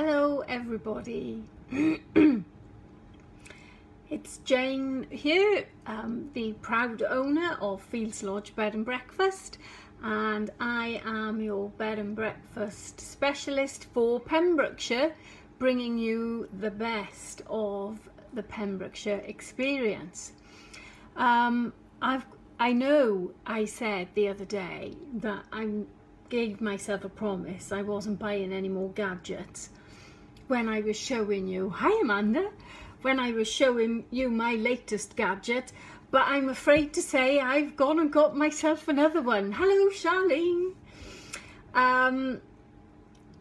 Hello everybody, it's Jane here, the proud owner of Fields Lodge Bed and Breakfast, and I am your bed and breakfast specialist for Pembrokeshire, bringing you the best of the Pembrokeshire experience. I know I said the other day that I gave myself a promise I wasn't buying any more gadgets when I was showing you, hi Amanda, when I was showing you my latest gadget, but I'm afraid to say I've gone and got myself another one. Hello Charlene.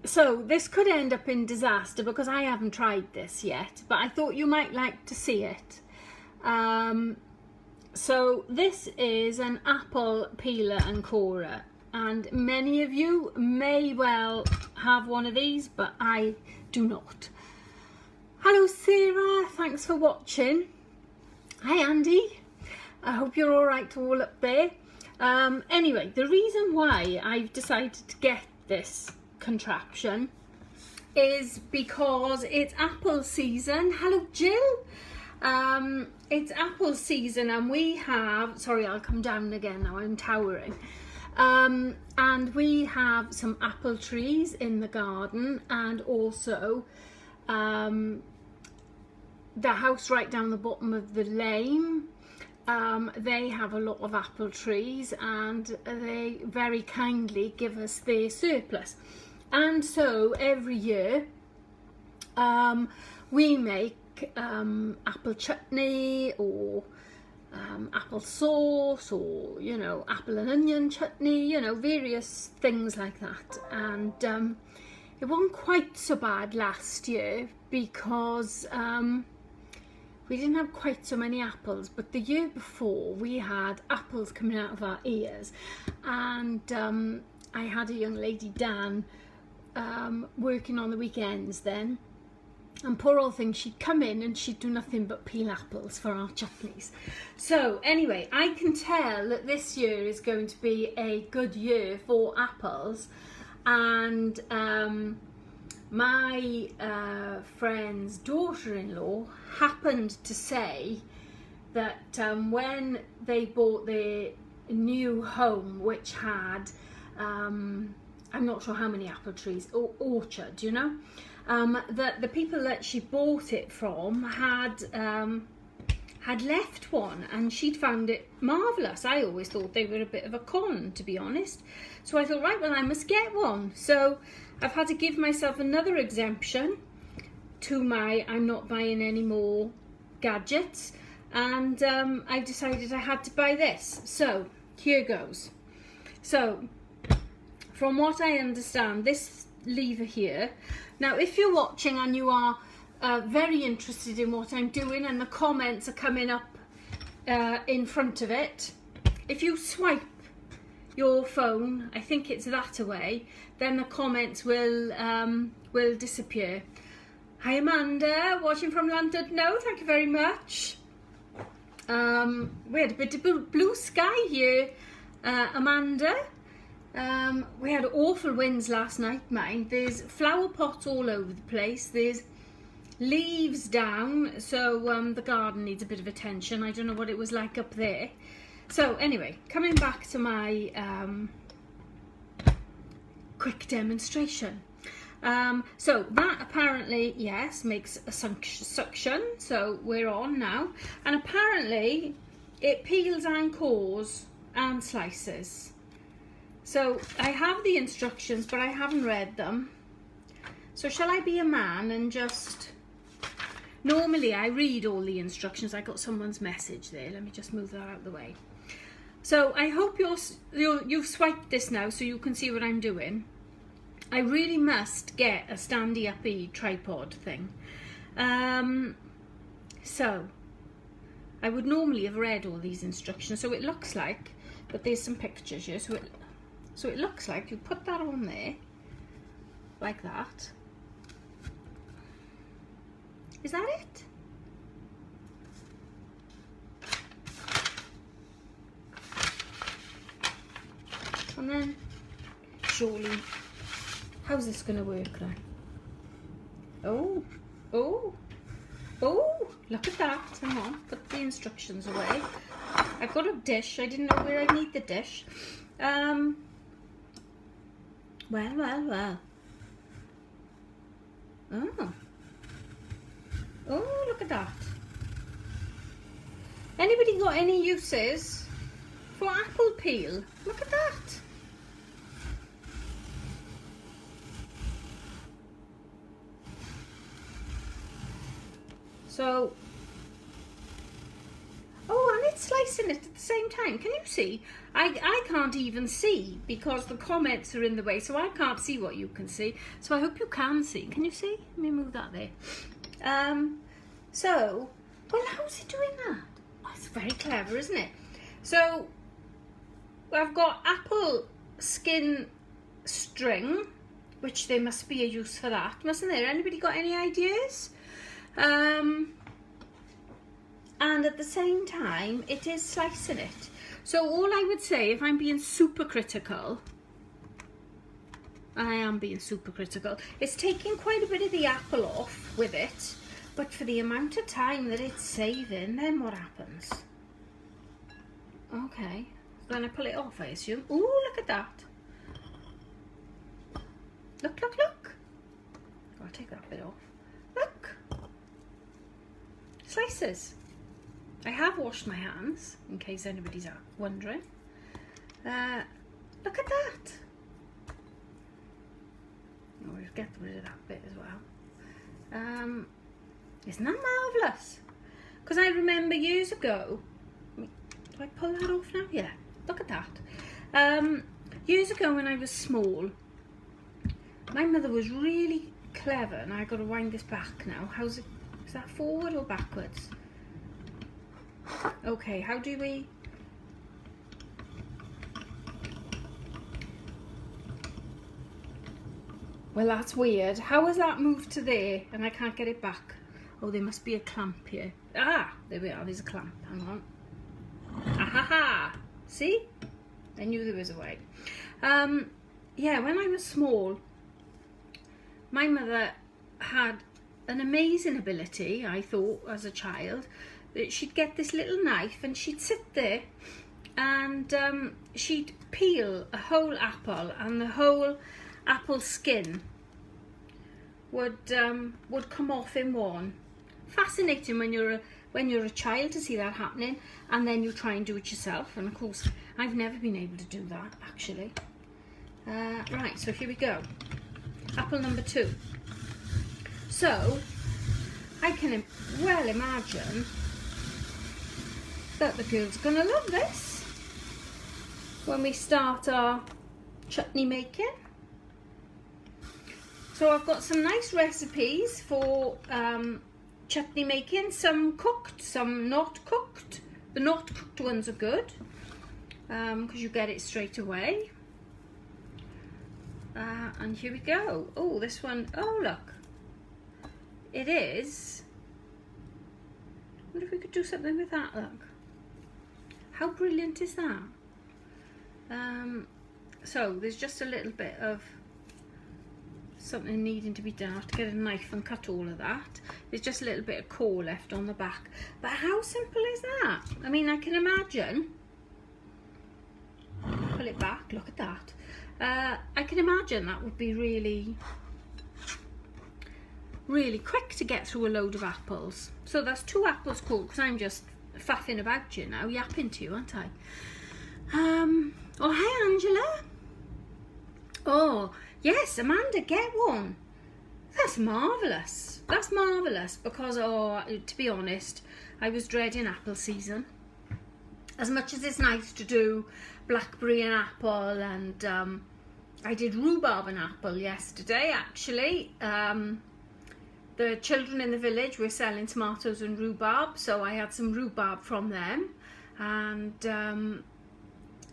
So this could end up in disaster because I haven't tried this yet, but I thought you might like to see it. So this is an apple peeler and corer, and many of you may well have one of these, but I do not. Hello Sarah, thanks for watching. Hi Andy, I hope you're all right all up there. Anyway, the reason why I've decided to get this contraption is because it's apple season. Hello Jill. It's apple season and we have, sorry I'll come down again now, I'm towering. And we have some apple trees in the garden, and also the house right down the bottom of the lane, they have a lot of apple trees and they very kindly give us their surplus. And so every year we make apple chutney or apple sauce, or you know, apple and onion chutney, you know, various things like that. And it wasn't quite so bad last year because we didn't have quite so many apples, but the year before we had apples coming out of our ears. And I had a young lady, Dan, working on the weekends then. And poor old thing, she'd come in and she'd do nothing but peel apples for our chutneys. So anyway, I can tell that this year is going to be a good year for apples. And my friend's daughter-in-law happened to say that when they bought their new home, which had, I'm not sure how many apple trees, or orchard, you know, that the people that she bought it from had left one, and she'd found it marvellous. I always thought they were a bit of a con, to be honest. So I thought, right, well, I must get one. So I've had to give myself another exemption to my I'm not buying any more gadgets, and I decided I had to buy this. So here goes. So from what I understand, this lever here, now if you're watching and you are very interested in what I'm doing and the comments are coming up in front of it, if you swipe your phone, I think it's that away, then the comments will disappear. Hi Amanda, watching from London. No, thank you very much. We had a bit of blue sky here, Amanda. We had awful winds last night, mind. There's flower pots all over the place. There's leaves down, so the garden needs a bit of attention. I don't know what it was like up there. So anyway, coming back to my quick demonstration. So that apparently, yes, makes a suction. So we're on now. And apparently it peels and cores and slices. So I have the instructions, but I haven't read them. So shall I be a man and just... Normally I read all the instructions. I got someone's message there. Let me just move that out of the way. So I hope you've swiped this now so you can see what I'm doing. I really must get a standy-uppy tripod thing. So I would normally have read all these instructions. So it looks like, but there's some pictures here. So it looks like you put that on there, like that. Is that it? And then, surely, how's this going to work now? Oh, oh, oh, look at that. Hang on, put the instructions away. I've got a dish. I didn't know where I need the dish. Well. Oh. Oh, look at that. Anybody got any uses for apple peel? Look at that. So, oh, and it's slicing it at the same time. Can you see? I can't even see because the comments are in the way, so I can't see what you can see. So I hope you can see. Can you see? Let me move that there. So, well, how's it doing that? Oh, it's very clever, isn't it? So, I've got apple skin string, which there must be a use for that, mustn't there? Anybody got any ideas? And at the same time, it is slicing it. So all I would say, if I'm being super critical, I am being super critical, it's taking quite a bit of the apple off with it, but for the amount of time that it's saving, then what happens? Okay, then I pull it off, I assume. Ooh, look at that. Look, look, look. I'll take that bit off. Look. Slices. I have washed my hands, in case anybody's wondering. Look at that. Oh, we'll get rid of that bit as well. Isn't that marvellous? Because I remember years ago, do I pull that off now? Yeah, look at that. Years ago when I was small, my mother was really clever, and I got to wind this back now. How's it? Is that forward or backwards? Okay, how do we? Well, that's weird. How has that moved to there and I can't get it back? Oh, there must be a clamp here. Ah, there we are. There's a clamp. Hang on. Ah-ha-ha. See? I knew there was a way. Yeah, when I was small, my mother had an amazing ability, I thought, as a child. She'd get this little knife and she'd sit there and she'd peel a whole apple, and the whole apple skin would come off in one. Fascinating when you're a child to see that happening, and then you try and do it yourself. And of course, I've never been able to do that actually. Right, so here we go. Apple number 2. So I can well imagine that the girls are gonna love this when we start our chutney making. So I've got some nice recipes for chutney making, some cooked, some not cooked. The not cooked ones are good because you get it straight away. And here we go. Oh, this one, oh look, it is. I wonder if we could do something with that, look. How brilliant is that? So there's just a little bit of something needing to be done. I have to get a knife and cut all of that. There's just a little bit of core left on the back. But how simple is that? I mean, I can imagine. Pull it back, look at that. I can imagine that would be really, really quick to get through a load of apples. So that's 2 apples cooked, because I'm just faffing about you now, yapping to you, aren't I? Oh, hi Angela. Oh, yes, Amanda, get one. That's marvellous. That's marvellous because, oh, to be honest, I was dreading apple season. As much as it's nice to do blackberry and apple, and I did rhubarb and apple yesterday, actually. The children in the village were selling tomatoes and rhubarb, so I had some rhubarb from them, and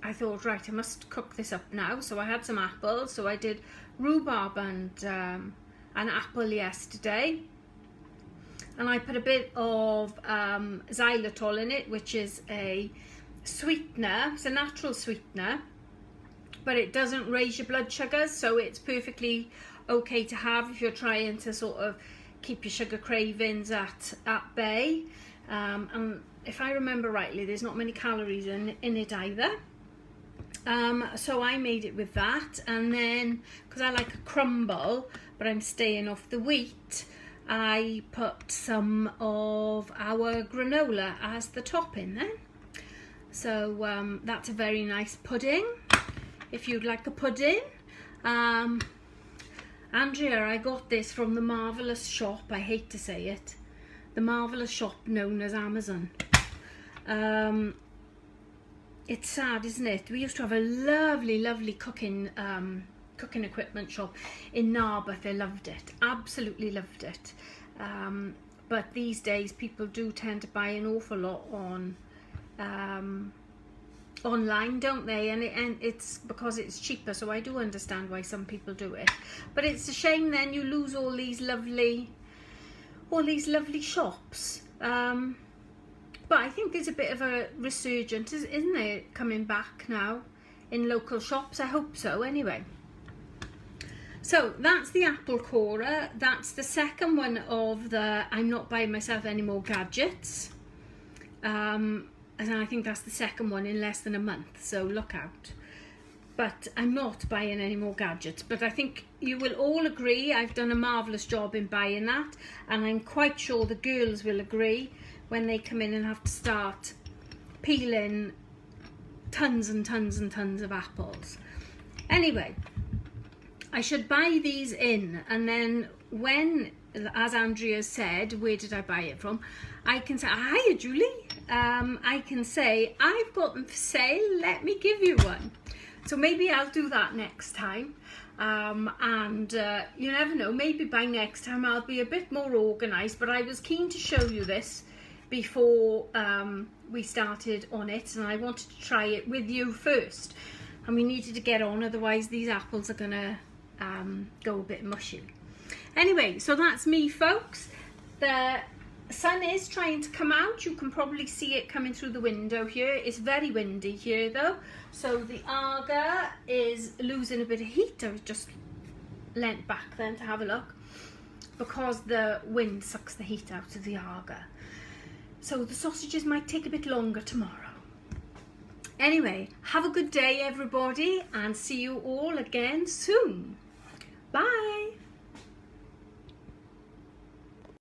I thought, right, I must cook this up now. So I had some apples, so I did rhubarb and an apple yesterday, and I put a bit of xylitol in it, which is a sweetener. It's a natural sweetener, but it doesn't raise your blood sugars, so it's perfectly okay to have if you're trying to sort of keep your sugar cravings at bay. And if I remember rightly, there's not many calories in it either. So I made it with that, and then because I like a crumble but I'm staying off the wheat, I put some of our granola as the topping then. So that's a very nice pudding if you'd like a pudding. Andrea, I got this from the marvellous shop, I hate to say it, the marvellous shop known as Amazon. It's sad, isn't it? We used to have a lovely cooking equipment shop in Narberth. I loved it, absolutely loved it. But these days people do tend to buy an awful lot on online, don't they? And it's because it's cheaper, so I do understand why some people do it. But it's a shame then you lose all these lovely shops. But I think there's a bit of a resurgence, isn't there, coming back now in local shops? I hope so, anyway. So that's the apple corer. That's the second one of the I'm not buying myself any more gadgets. And I think that's the second one in less than a month, so look out. But I'm not buying any more gadgets. But I think you will all agree I've done a marvellous job in buying that, and I'm quite sure the girls will agree when they come in and have to start peeling tons and tons and tons of apples. Anyway, I should buy these in, and then when, as Andrea said, where did I buy it from? I can say, hiya Julie, I can say, I've got them for sale, let me give you one. So maybe I'll do that next time. You never know, maybe by next time I'll be a bit more organised, but I was keen to show you this before we started on it, and I wanted to try it with you first, and we needed to get on, otherwise these apples are gonna go a bit mushy. Anyway, so that's me, folks. The sun is trying to come out. You can probably see it coming through the window here. It's very windy here though, so the Aga is losing a bit of heat. I was just leant back then to have a look, because the wind sucks the heat out of the Aga. So the sausages might take a bit longer tomorrow. Anyway, have a good day everybody, and see you all again soon. Bye.